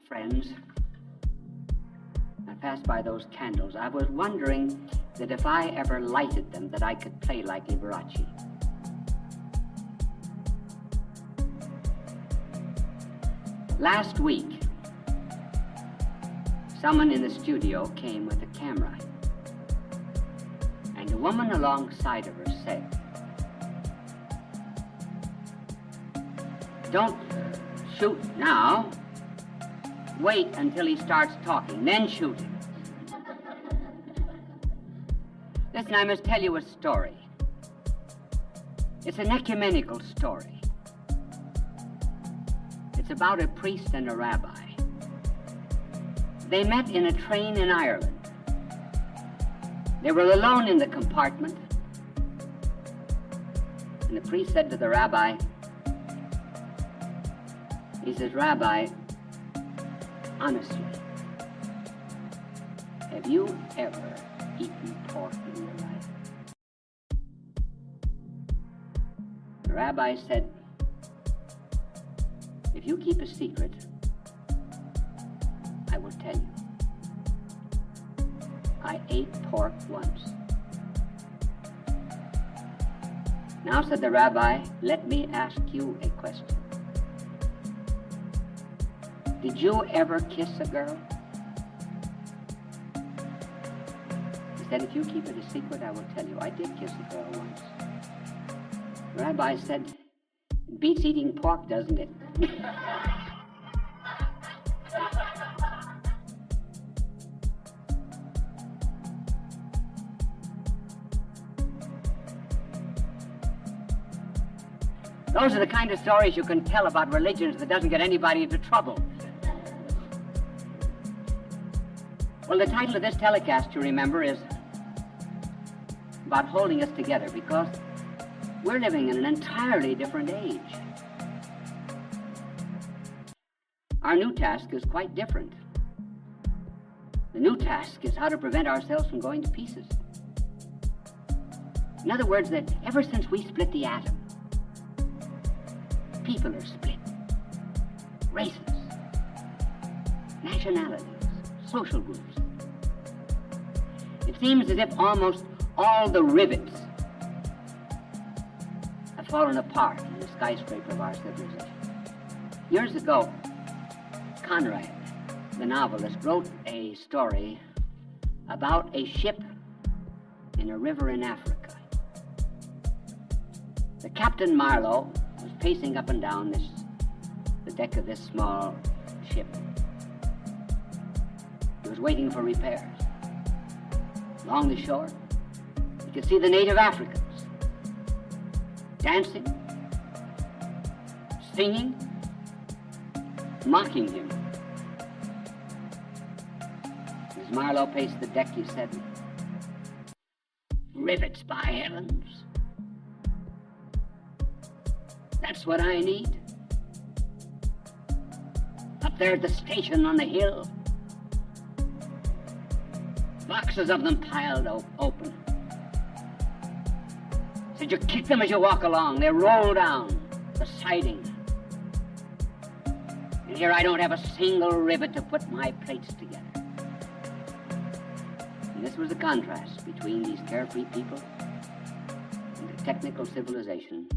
Friends, I passed by those candles. I was wondering that if I ever lighted them, that I could play like Liberace. Last week, someone in the studio came with a camera, and a woman alongside of her said, "Don't shoot now. Wait until he starts talking, then shoot him." Listen, I must tell you a story. It's an ecumenical story. It's about a priest and a rabbi. They met in a train in Ireland. They were alone in the compartment, and the priest said to the rabbi, he says, "Rabbi, honestly, have you ever eaten pork in your life?" The rabbi said, "If you keep a secret, I will tell you. I ate pork once." "Now," said the rabbi, "let me ask you a question. Did you ever kiss a girl?" He said, "If you keep it a secret, I will tell you. I did kiss a girl once." The rabbi said, "It beats eating pork, doesn't it?" Those are the kind of stories you can tell about religions that doesn't get anybody into trouble. Well, the title of this telecast, you remember, is about holding us together, because we're living in an entirely different age. Our new task is quite different. The new task is how to prevent ourselves from going to pieces. In other words, that ever since we split the atom, people are split. Races, nationalities, social groups. It seems as if almost all the rivets have fallen apart in the skyscraper of our civilization. Years ago, Conrad, the novelist, wrote a story about a ship in a river in Africa. The Captain Marlowe was pacing up and down the deck of this small ship. He was waiting for repairs. Along the shore, you could see the native Africans dancing, singing, mocking him. As Marlowe paced the deck, he said, "Rivets, by heavens. That's what I need. Up there at the station on the hill, boxes of them piled open. Said you kick them as you walk along. They roll down the siding. And here I don't have a single rivet to put my plates together." And this was the contrast between these carefree people and the technical civilization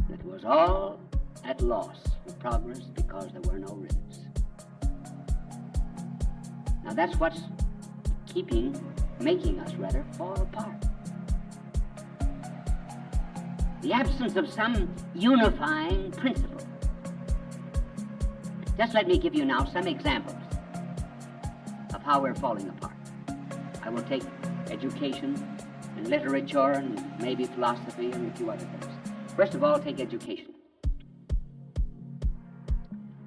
that was all at loss for progress because there were no rivets. Now that's what's making us rather fall apart. The absence of some unifying principle. Just let me give you now some examples of how we're falling apart. I will take education and literature and maybe philosophy and a few other things. First of all, take education.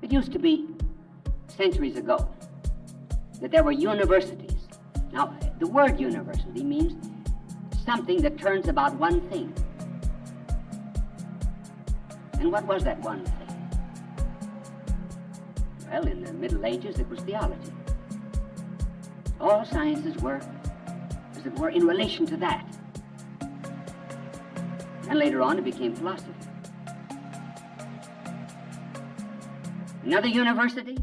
It used to be, centuries ago, that there were universities. Now, the word university means something that turns about one thing. And what was that one thing? Well, in the Middle Ages, it was theology. All sciences were, as it were, in relation to that. And later on, it became philosophy. Another university,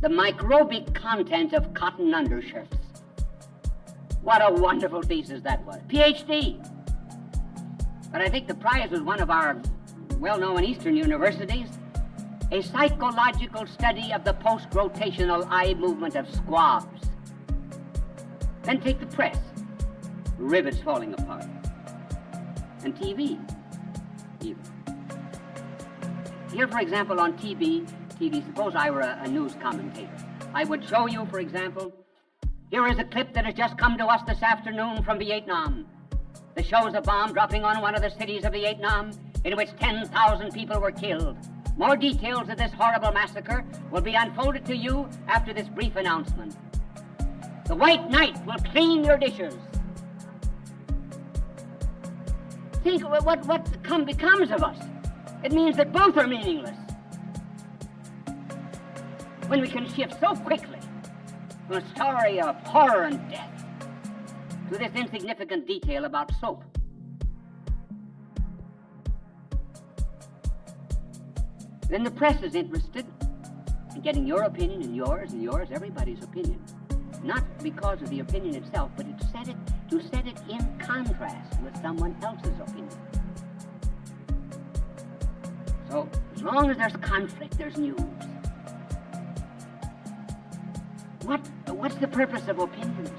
the microbic content of cotton undershirts. What a wonderful thesis that was. PhD. But I think the prize was one of our well-known Eastern universities, a psychological study of the post-rotational eye movement of squabs. Then take the press, rivets falling apart, and TV, even. Here, for example, on TV, suppose I were a news commentator. I would show you, for example, here is a clip that has just come to us this afternoon from Vietnam. This shows a bomb dropping on one of the cities of Vietnam in which 10,000 people were killed. More details of this horrible massacre will be unfolded to you after this brief announcement. The White Knight will clean your dishes. Think what becomes of us. It means that both are meaningless. When we can shift so quickly from a story of horror and death to this insignificant detail about soap. Then the press is interested in getting your opinion and yours, everybody's opinion. Not because of the opinion itself, but to set it in contrast with someone else's opinion. So, as long as there's conflict, there's news. What's the purpose of opinions?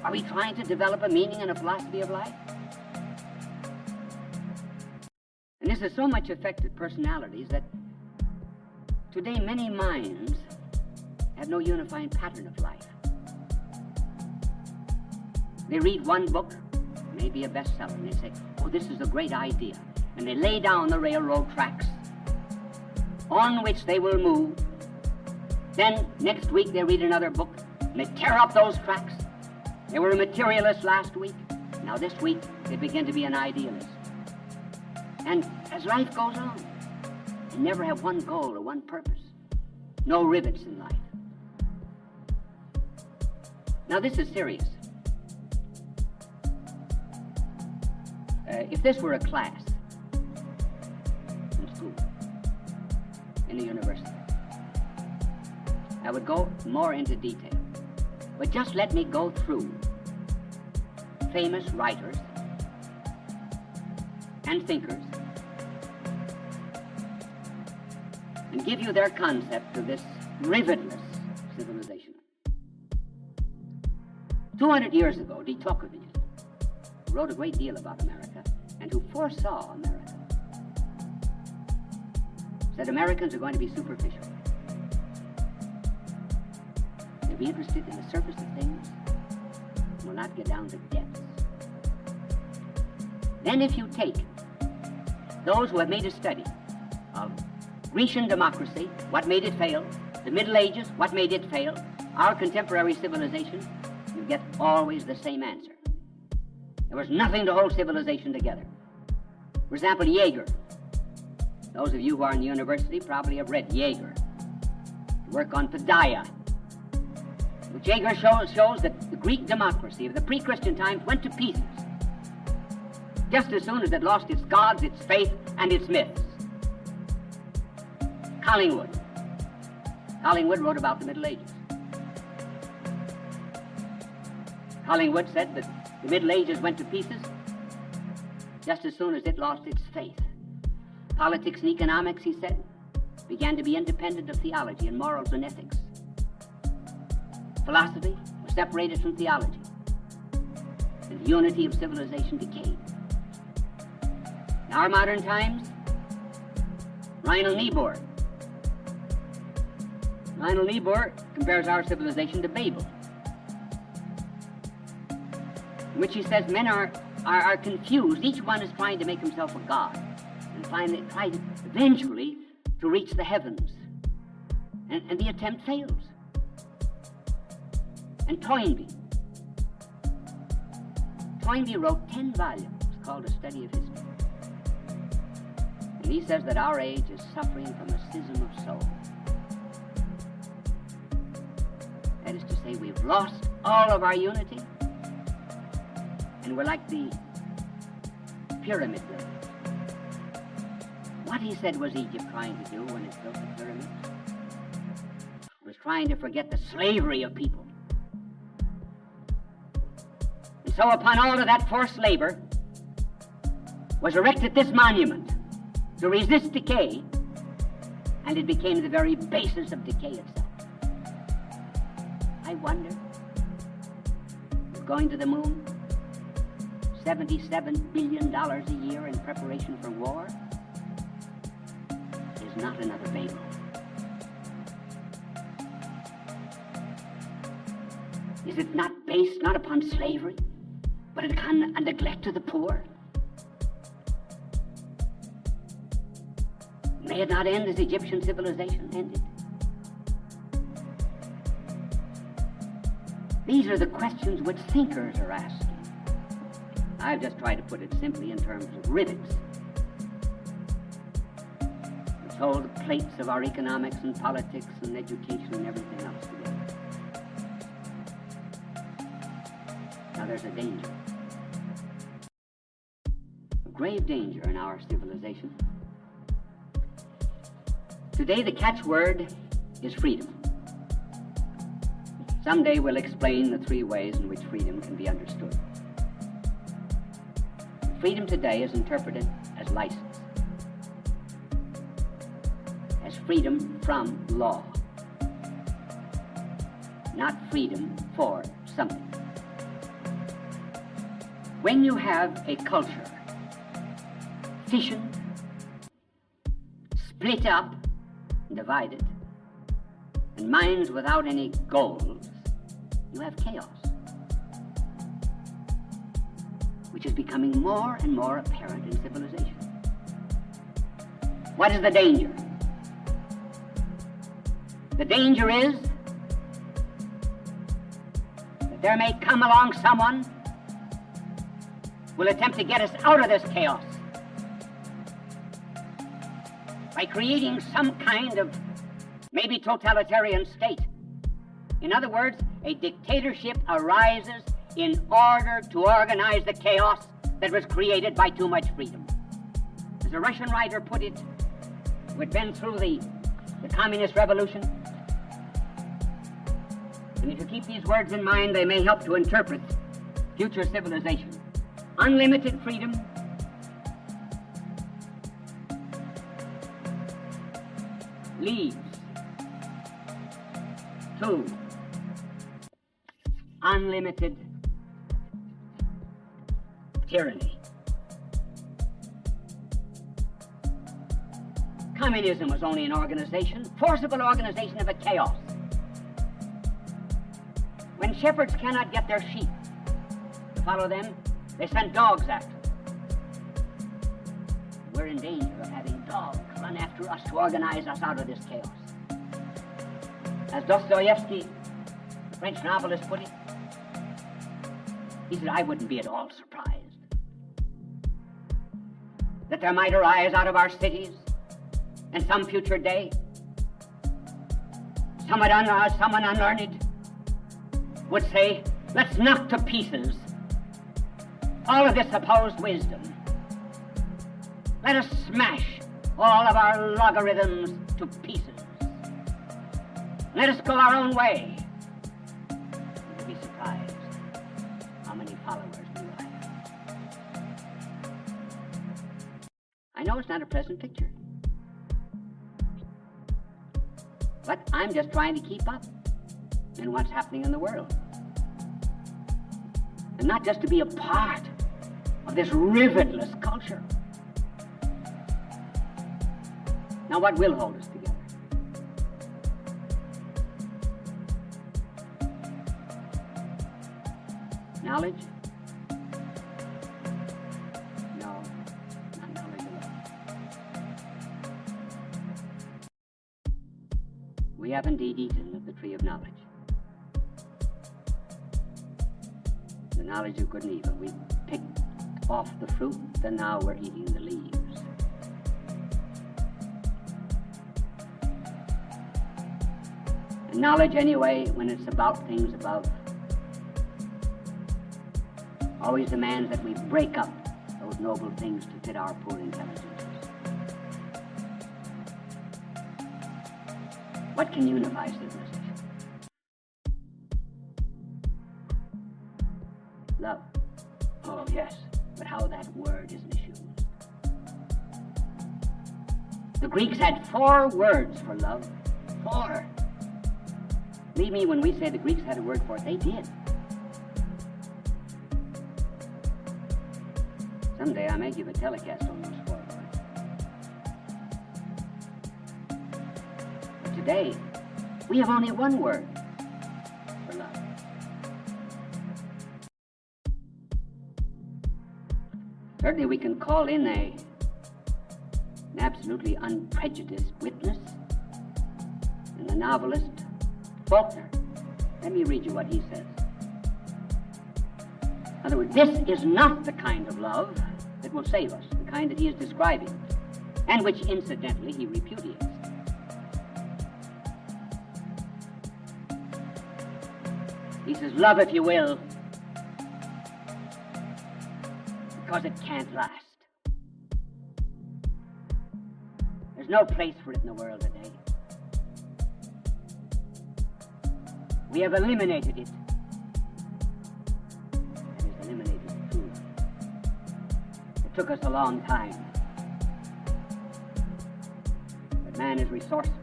Are we trying to develop a meaning and a philosophy of life? And this has so much affected personalities that today many minds have no unifying pattern of life. They read one book, maybe a bestseller, and they say, oh, this is a great idea. And they lay down the railroad tracks on which they will move. Then next week they read another book and they tear up those tracks. They were a materialist last week. Now this week they begin to be an idealist. And as life goes on, they never have one goal or one purpose. No rivets in life. Now this is serious. If this were a class in school, in the university, I would go more into detail. But just let me go through famous writers and thinkers and give you their concept of this rivetless civilization. 200 years ago, de Tocqueville, who wrote a great deal about America and who foresaw America, said Americans are going to be superficial. They'll be interested in the surface of things and will not get down to depths. Then if you take those who have made a study of Grecian democracy, what made it fail, the Middle Ages, what made it fail, our contemporary civilization, you get always the same answer. There was nothing to hold civilization together. For example, Jaeger. Those of you who are in the university probably have read Jaeger. Work on Peoria, which Jaeger shows that the Greek democracy of the pre-Christian times went to pieces just as soon as it lost its gods, its faith, and its myths. Collingwood wrote about the Middle Ages. Collingwood said that the Middle Ages went to pieces just as soon as it lost its faith. Politics and economics, he said, began to be independent of theology and morals and ethics. Philosophy was separated from theology, and the unity of civilization decayed. In our modern times, Lionel Niebuhr compares our civilization to Babel, in which he says men are confused. Each one is trying to make himself a god and finally tries eventually to reach the heavens. And the attempt fails. And Toynbee wrote 10 volumes called A Study of History. And he says that our age is suffering from a schism of soul. That is to say, we've lost all of our unity, and we're like the pyramid builders. What he said was Egypt trying to do when it built the pyramids? trying to forget the slavery of people. And so upon all of that forced labor was erected this monument to resist decay, and it became the very basis of decay itself. I wonder, going to the moon, $77 billion a year in preparation for war is not another bagel. Is it not based not upon slavery, but upon a neglect of the poor? May it not end as Egyptian civilization ended? These are the questions which thinkers are asking. I've just tried to put it simply in terms of rivets, which hold the plates of our economics and politics and education and everything else together. Now there's a danger, a grave danger in our civilization. Today the catchword is freedom. Someday we'll explain the three ways in which freedom can be understood. Freedom today is interpreted as license, as freedom from law, not freedom for something. When you have a culture fissioned, split up, divided, and minds without any goals, you have chaos, which is becoming more and more apparent in civilization. What is the danger? The danger is that there may come along someone who will attempt to get us out of this chaos by creating some kind of maybe totalitarian state. In other words, a dictatorship arises in order to organize the chaos that was created by too much freedom. As a Russian writer put it, who had been through the communist revolution, and if you keep these words in mind, they may help to interpret future civilization. Unlimited freedom leads to unlimited tyranny. Communism was only an organization, forcible organization of a chaos. When shepherds cannot get their sheep to follow them, they send dogs after them. We're in danger of having dogs run after us to organize us out of this chaos. As Dostoevsky, the French novelist, put it, he said, I wouldn't be at all surprised that there might arise out of our cities in some future day someone unlearned would say, let's knock to pieces all of this supposed wisdom. Let us smash all of our logarithms to pieces. Let us go our own way. You'll be surprised how many followers we will have. I know it's not a pleasant picture, but I'm just trying to keep up in what's happening in the world. And not just to be a part of this rivetless culture. Now, what will hold us together? Knowledge? No, not knowledge alone. We have indeed eaten of the tree of knowledge. The knowledge of good and evil. We picked off the fruit, and now we're eating the leaves. And knowledge, anyway, when it's about things above, always demands that we break up those noble things to fit our poor intelligences. What can unify civilization? Love. Oh, yes, but how that word is misused. The Greeks had 4 words for love. 4. Believe me, when we say the Greeks had a word for it, they did. Someday I may give a telecast on those 4 words. But today, we have only 1 word for love. Certainly we can call in an absolutely unprejudiced witness in the novelist Faulkner. Let me read you what he says. In other words, this is not the kind of love that will save us, the kind that he is describing, and which incidentally he repudiates. He says, love if you will, because it can't last. There's no place for it in the world today. We have eliminated it. And it's eliminated too. It took us a long time. But man is resourceful.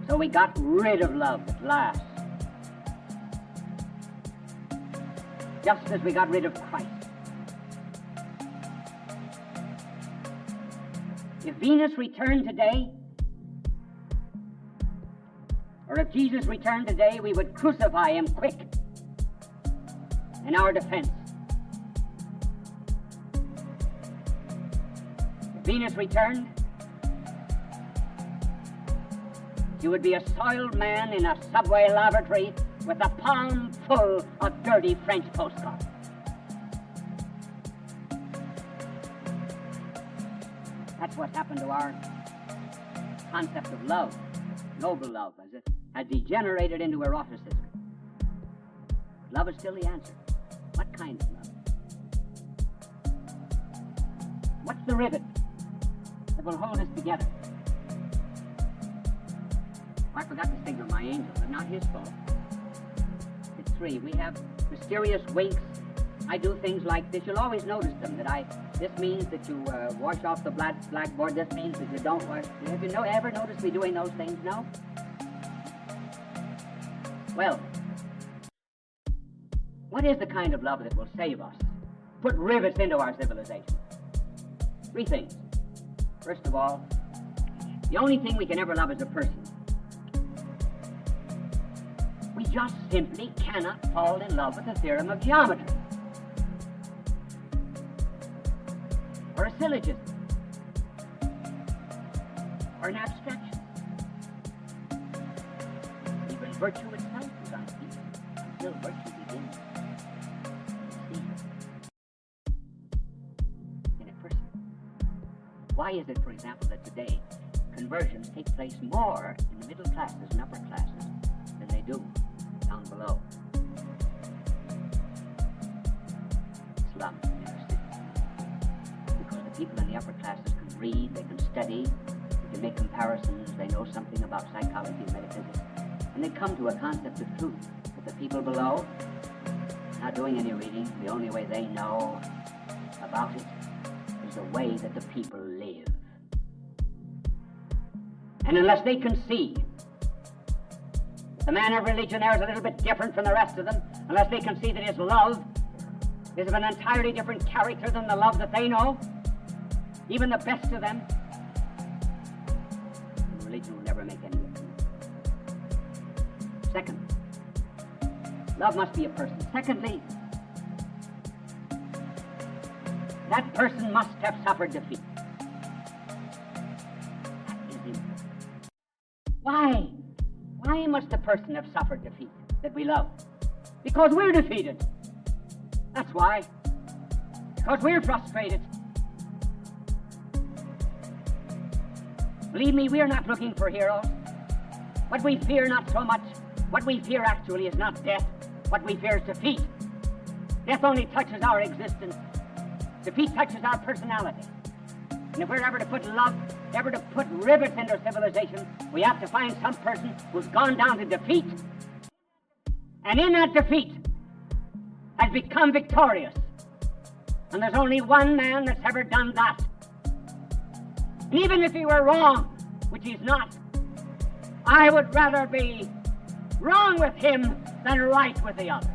So we got rid of love at last. Just as we got rid of Christ. If Venus returned today, or if Jesus returned today, we would crucify him quick in our defense. If Venus returned, he would be a soiled man in a subway lavatory with a palm full of dirty French postcards. That's what happened to our concept of love, noble love, as it has degenerated into eroticism. Love is still the answer. What kind of love? What's the rivet that will hold us together? I forgot to signal my angel, but not his fault. It's 3. We have mysterious winks. I do things like this. You'll always notice them. This means that you wash off the blackboard. This means that you don't wash. Have you ever noticed me doing those things? No? Well, what is the kind of love that will save us? Put rivets into our civilization. 3 things. First of all, the only thing we can ever love is a person. We just simply cannot fall in love with a theorem of geometry. Or a syllogism, or an abstraction. Even virtue itself is unseen until virtue begins to see in a person. Why is it, for example, that today conversions take place more in the middle classes and upper classes than they do down below? Slums. People in the upper classes can read, they can study, they can make comparisons, they know something about psychology and metaphysics, and they come to a concept of truth. But the people below, not doing any reading, the only way they know about it is the way that the people live. And unless they can see the man of religion there is a little bit different from the rest of them, unless they can see that his love is of an entirely different character than the love that they know, even the best of them, religion will never make any difference. Second, love must be a person. Secondly, that person must have suffered defeat. That is him. Why? Why must a person have suffered defeat that we love? Because we're defeated. That's why. Because we're frustrated. Believe me, we are not looking for heroes. What we fear not so much, what we fear actually is not death. What we fear is defeat. Death only touches our existence. Defeat touches our personality. And if we're ever to put love, ever to put rivets into civilization, we have to find some person who's gone down to defeat. And in that defeat, has become victorious. And there's only one man that's ever done that. And even if he were wrong, which he's not, I would rather be wrong with him than right with the other.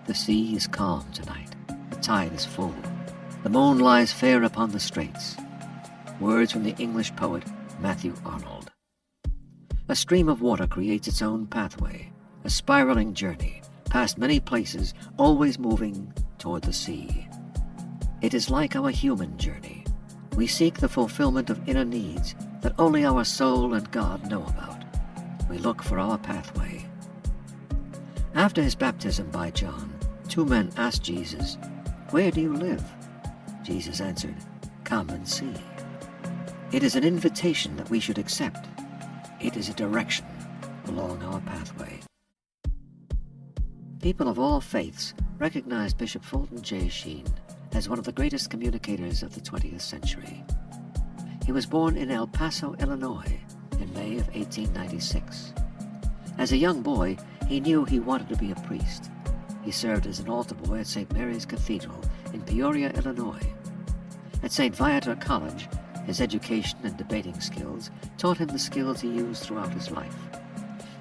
The sea is calm tonight. The tide is full. The moon lies fair upon the straits. Words from the English poet Matthew Arnold. A stream of water creates its own pathway, a spiraling journey, past many places, always moving toward the sea. It is like our human journey. We seek the fulfillment of inner needs that only our soul and God know about. We look for our pathway. After his baptism by John, 2 men asked Jesus, "Where do you live?" Jesus answered, "Come and see." It is an invitation that we should accept. It is a direction along our pathway. People of all faiths recognize Bishop Fulton J. Sheen as one of the greatest communicators of the 20th century. He was born in El Paso, Illinois, in May of 1896. As a young boy, he knew he wanted to be a priest. He served as an altar boy at St. Mary's Cathedral in Peoria, Illinois. At St. Viator College, his education and debating skills taught him the skills he used throughout his life.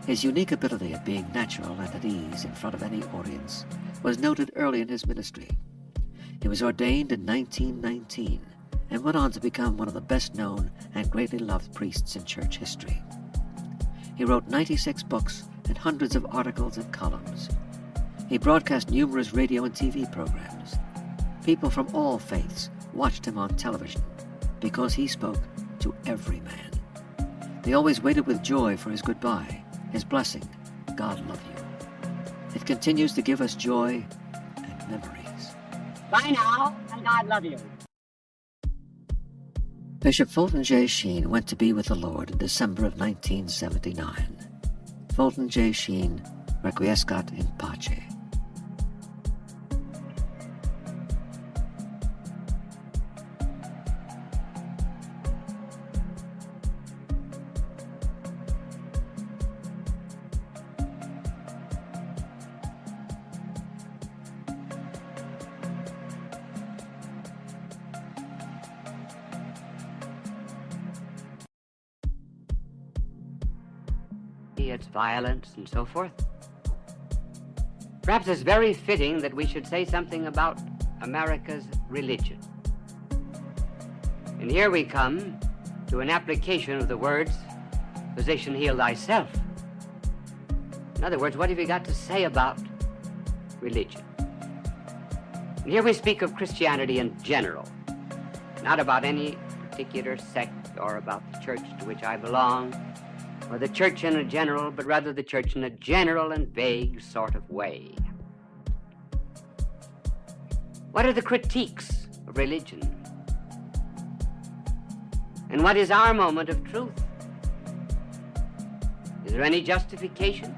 His unique ability at being natural and at ease in front of any audience was noted early in his ministry. He was ordained in 1919 and went on to become one of the best-known and greatly loved priests in church history. He wrote 96 books and hundreds of articles and columns. He broadcast numerous radio and TV programs. People from all faiths watched him on television because he spoke to every man. They always waited with joy for his goodbye, his blessing, "God love you." It continues to give us joy and memories. Bye now, and God love you. Bishop Fulton J. Sheen went to be with the Lord in December of 1979. Fulton J. Sheen, requiescat in pace. Its violence and so forth. Perhaps it's very fitting that we should say something about America's religion. And here we come to an application of the words, "Physician, heal thyself." In other words, what have you got to say about religion? And here we speak of Christianity in general, not about any particular sect or about the church to which I belong, or the church in a general, but rather the church in a general and vague sort of way. What are the critiques of religion? And what is our moment of truth? Is there any justification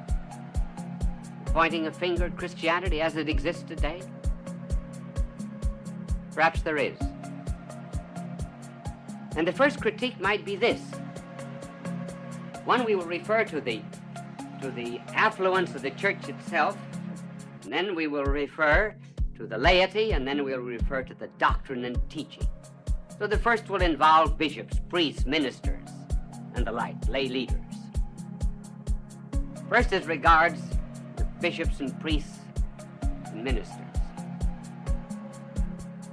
for pointing a finger at Christianity as it exists today? Perhaps there is. And the first critique might be this. One, we will refer to the affluence of the church itself, and then we will refer to the laity, and then we'll refer to the doctrine and teaching. So the first will involve bishops, priests, ministers, and the like, lay leaders. First, as regards the bishops and priests and ministers.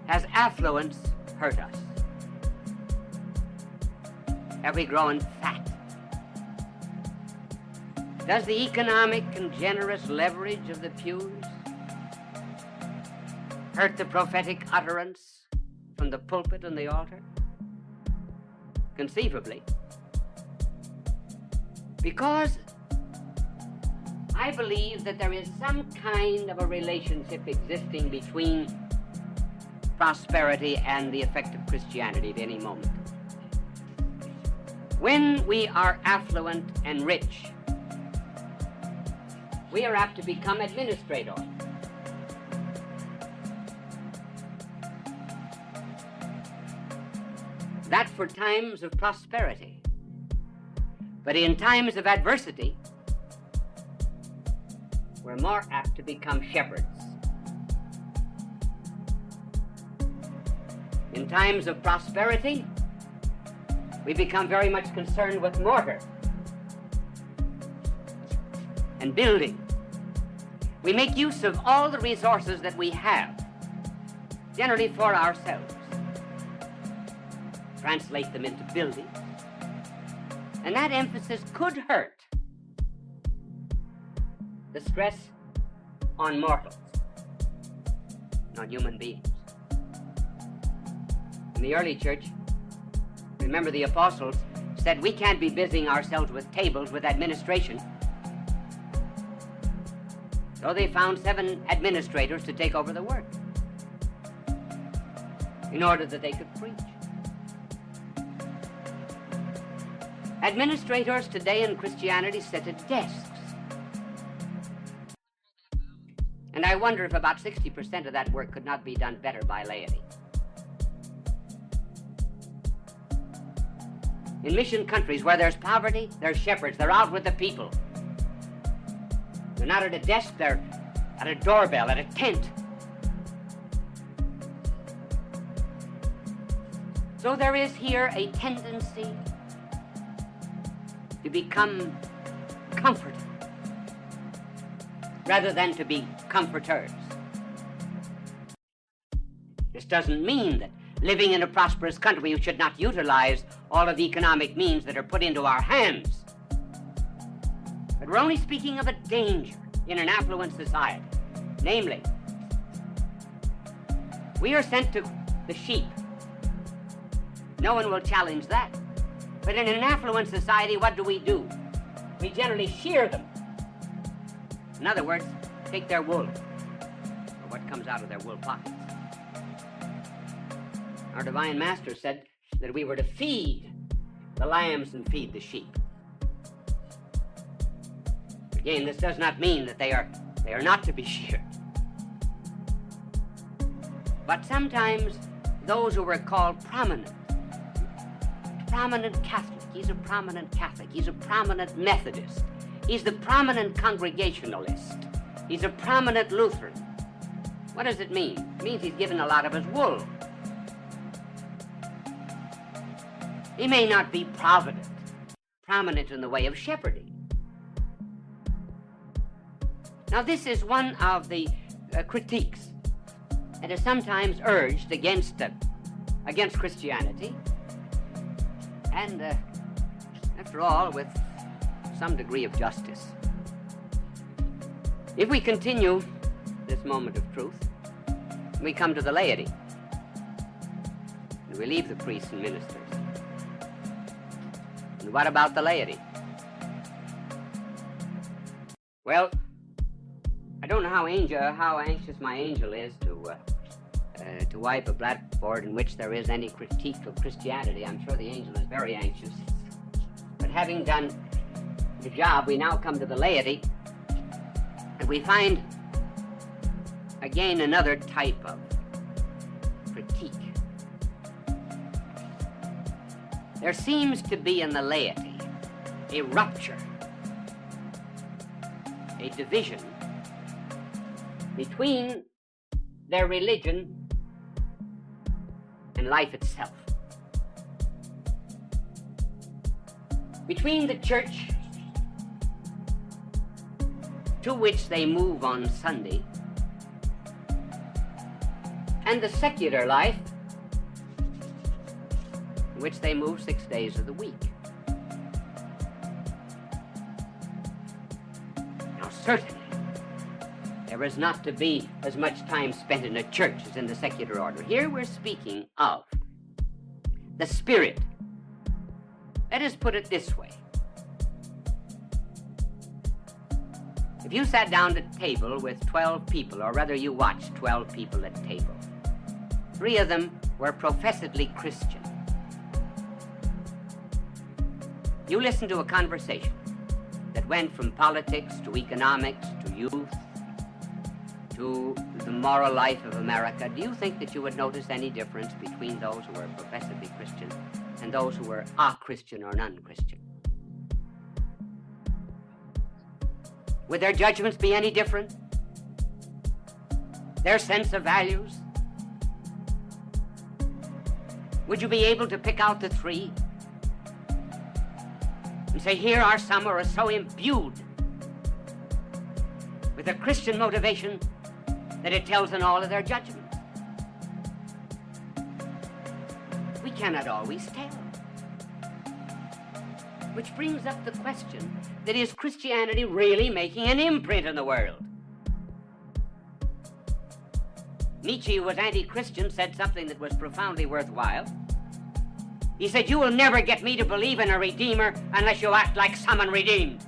Has affluence hurt us? Have we grown fat? Does the economic and generous leverage of the pews hurt the prophetic utterance from the pulpit and the altar? Conceivably. Because I believe that there is some kind of a relationship existing between prosperity and the effect of Christianity at any moment. When we are affluent and rich, we are apt to become administrators. That for times of prosperity. But in times of adversity, we're more apt to become shepherds. In times of prosperity, we become very much concerned with mortar and building. We make use of all the resources that we have, generally for ourselves, translate them into building, and that emphasis could hurt the stress on mortals, on human beings. In the early church, remember the apostles said we can't be busying ourselves with tables, with administration. So they found 7 administrators to take over the work in order that they could preach. Administrators today in Christianity sit at desks. And I wonder if about 60% of that work could not be done better by laity. In mission countries where there's poverty, there's shepherds. They're out with the people. They're not at a desk, they're at a doorbell, at a tent. So there is here a tendency to become comforted rather than to be comforters. This doesn't mean that living in a prosperous country we should not utilize all of the economic means that are put into our hands. But we're only speaking of a danger in an affluent society. Namely, we are sent to the sheep. No one will challenge that. But in an affluent society, what do? We generally shear them. In other words, take their wool, or what comes out of their wool pockets. Our divine master said that we were to feed the lambs and feed the sheep. Again, this does not mean that they are not to be sheared. But sometimes those who were called prominent Catholic, he's a prominent Catholic, he's a prominent Methodist, he's the prominent Congregationalist, he's a prominent Lutheran. What does it mean? It means he's given a lot of his wool. He may not be prominent in the way of shepherding. Now, this is one of the critiques that is sometimes urged against Christianity, and after all, with some degree of justice. If we continue this moment of truth, we come to the laity, and we leave the priests and ministers. And what about the laity? Well, I don't know how anxious my angel is to wipe a blackboard in which there is any critique of Christianity. I'm sure the angel is very anxious. But having done the job, we now come to the laity, and we find again another type of critique. There seems to be in the laity a rupture, a division between their religion and life itself. Between the church to which they move on Sunday and the secular life in which they move 6 days of the week. Now, certainly, there is not to be as much time spent in a church as in the secular order. Here we're speaking of the spirit. Let us put it this way. If you sat down at table with 12 people, or rather you watched 12 people at table, 3 of them were professedly Christian. You listened to a conversation that went from politics to economics to youth to the moral life of America. Do you think that you would notice any difference between those who were professedly Christian and those who were a Christian or non-Christian? Would their judgments be any different? Their sense of values? Would you be able to pick out the three and say, here are some who are so imbued with a Christian motivation that it tells in all of their judgments? We cannot always tell. Which brings up the question that is Christianity really making an imprint in the world? Nietzsche, who was anti-Christian, said something that was profoundly worthwhile. He said, you will never get me to believe in a Redeemer unless you act like someone redeemed.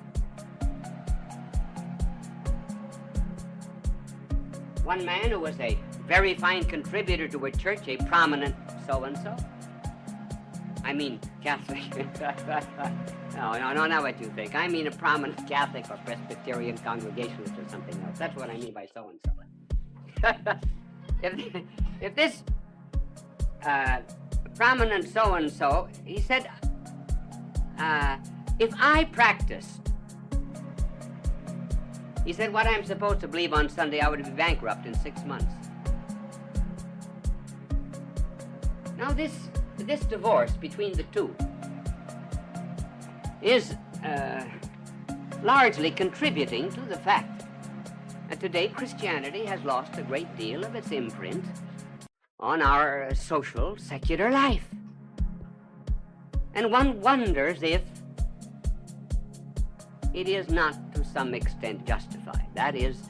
One man who was a very fine contributor to a church, a prominent so-and-so. I mean Catholic. No, not what you think. I mean a prominent Catholic or Presbyterian Congregationalist or something else. That's what I mean by so-and-so. If this prominent so-and-so, he said, if I practiced, he said, what I'm supposed to believe on Sunday, I would be bankrupt in 6 months. Now this divorce between the two is largely contributing to the fact that today Christianity has lost a great deal of its imprint on our social, secular life. And one wonders if it is not to some extent justified. That is,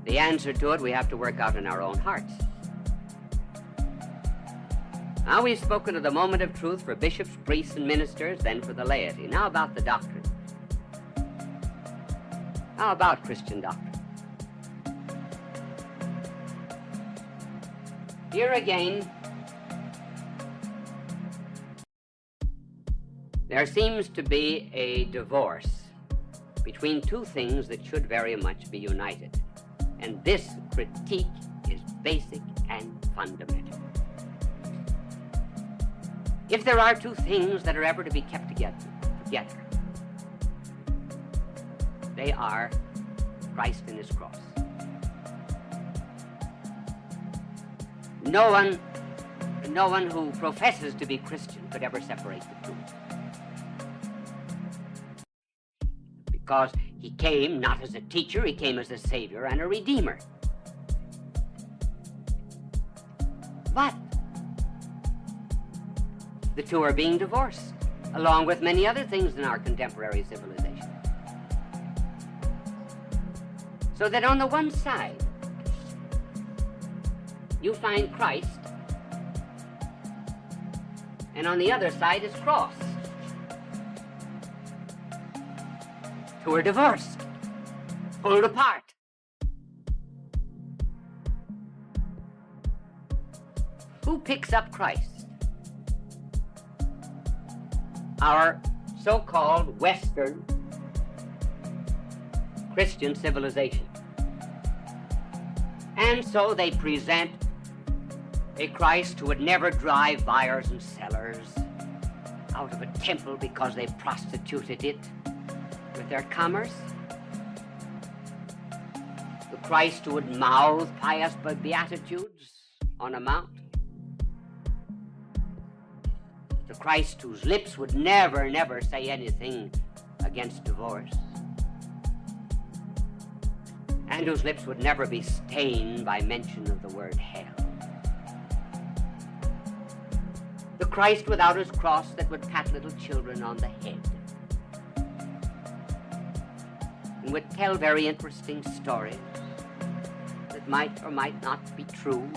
the answer to it we have to work out in our own hearts. Now we've spoken of the moment of truth for bishops, priests, and ministers, then for the laity. Now about the doctrine. How about Christian doctrine? Here again, there seems to be a divorce between two things that should very much be united. And this critique is basic and fundamental. If there are two things that are ever to be kept together, they are Christ and his cross. No one who professes to be Christian could ever separate the two. Because he came not as a teacher, he came as a savior and a redeemer. But the two are being divorced, along with many other things in our contemporary civilization. So that on the one side, you find Christ, and on the other side is cross. Two are divorced, pulled apart. Who picks up Christ? Our so-called Western Christian civilization. And so they present a Christ who would never drive buyers and sellers out of a temple because they prostituted it with their commerce. The Christ who would mouth pious beatitudes on a mount. The Christ whose lips would never say anything against divorce. And whose lips would never be stained by mention of the word hell. The Christ without his cross that would pat little children on the head. And would tell very interesting stories that might or might not be true.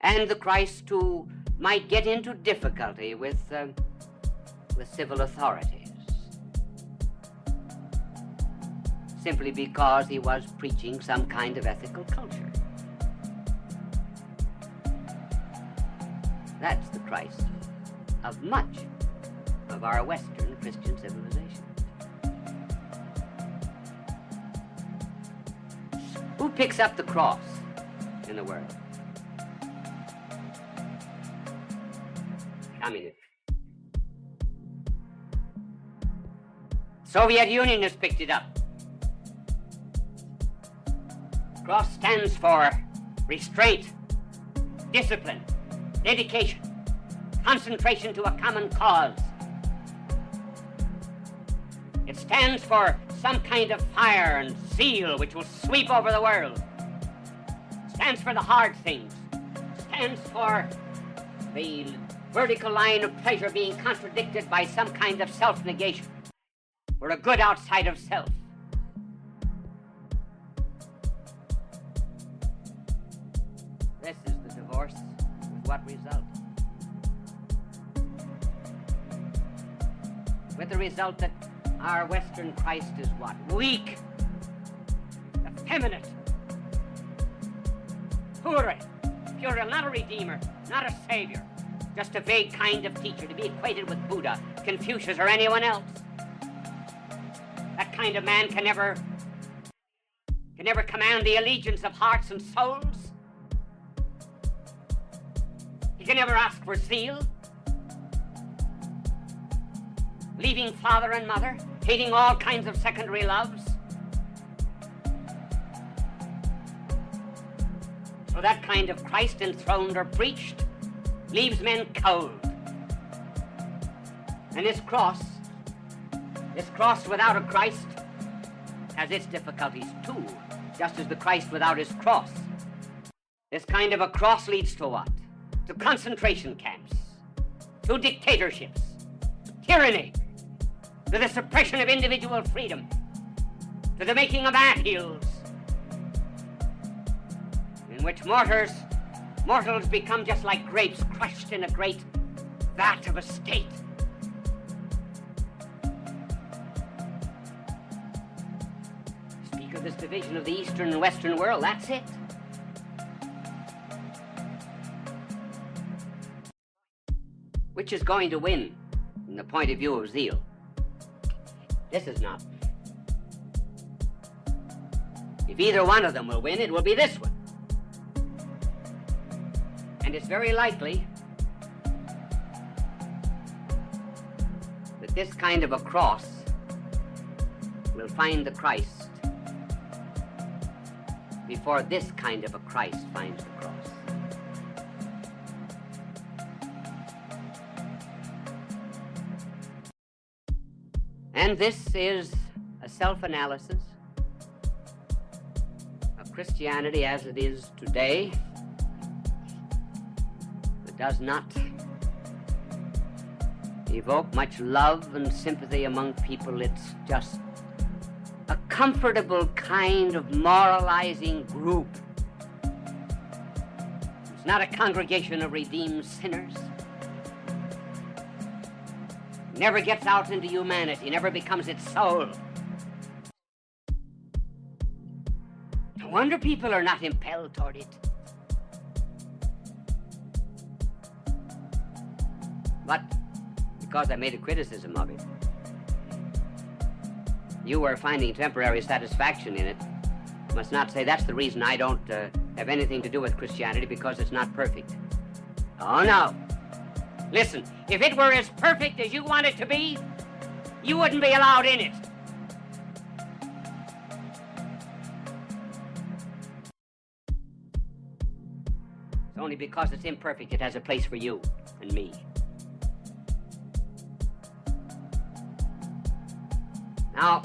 And the Christ who might get into difficulty with civil authorities, simply because he was preaching some kind of ethical culture. That's the Christ of much of our Western Christian civilization. Who picks up the cross in the world? I mean, Soviet Union has picked it up. Cross stands for restraint, discipline, dedication, concentration to a common cause. It stands for some kind of fire and zeal which will sweep over the world. It stands for the hard things. It stands for the vertical line of pleasure being contradicted by some kind of self-negation, for a good outside of self. This is the divorce with what result? With the result that our Western Christ is what? Weak, effeminate, Puerile, not a redeemer, not a savior, just a vague kind of teacher to be equated with Buddha, Confucius, or anyone else. That kind of man can never command the allegiance of hearts and souls. He can never ask for zeal. Leaving father and mother, hating all kinds of secondary loves. So that kind of Christ enthroned or preached leaves men cold. And this cross without a Christ has its difficulties too, just as the Christ without his cross. This kind of a cross leads to what? To concentration camps, to dictatorships, to tyranny, to the suppression of individual freedom, to the making of anthills, in which mortals become just like grapes crushed in a great vat of a state. Speak of this division of the Eastern and Western world, that's it. Which is going to win from the point of view of zeal? This is not. If either one of them will win, it will be this one. And it's very likely that this kind of a cross will find the Christ before this kind of a Christ finds the cross. And this is a self-analysis of Christianity as it is today. It does not evoke much love and sympathy among people. It's just a comfortable kind of moralizing group. It's not a congregation of redeemed sinners. Never gets out into humanity, never becomes its soul. No wonder people are not impelled toward it. But because I made a criticism of it, you were finding temporary satisfaction in it. You must not say that's the reason I don't have anything to do with Christianity, because it's not perfect. Oh, no. Listen, if it were as perfect as you want it to be, you wouldn't be allowed in it. It's only because it's imperfect it has a place for you and me. Now,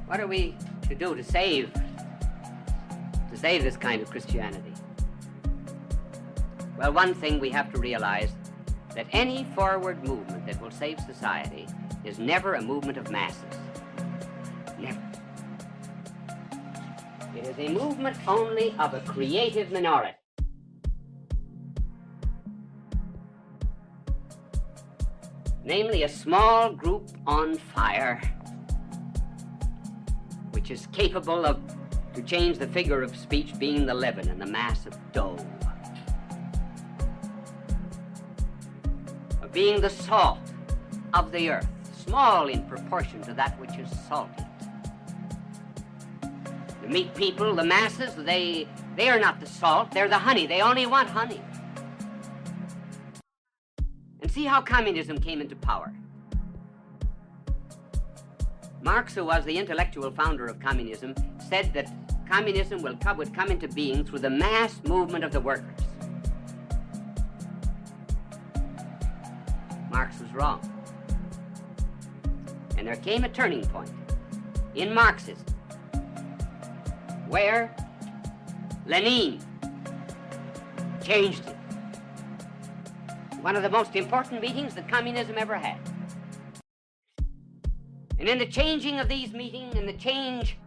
what are we to do to save this kind of Christianity? Well, one thing we have to realize, that any forward movement that will save society is never a movement of masses. Never. It is a movement only of a creative minority. Namely, a small group on fire, which is capable of, to change the figure of speech, being the leaven and the mass of dough. Being the salt of the earth, small in proportion to that which is salted. The meat people, the masses, they are not the salt, they're the honey. They only want honey. And see how communism came into power. Marx, who was the intellectual founder of communism, said that communism would come into being through the mass movement of the workers. Marx was wrong. And there came a turning point in Marxism where Lenin changed it. One of the most important meetings that communism ever had. And in the changing of these meetings and the change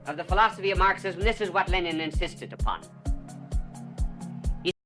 of the philosophy of Marxism, this is what Lenin insisted upon.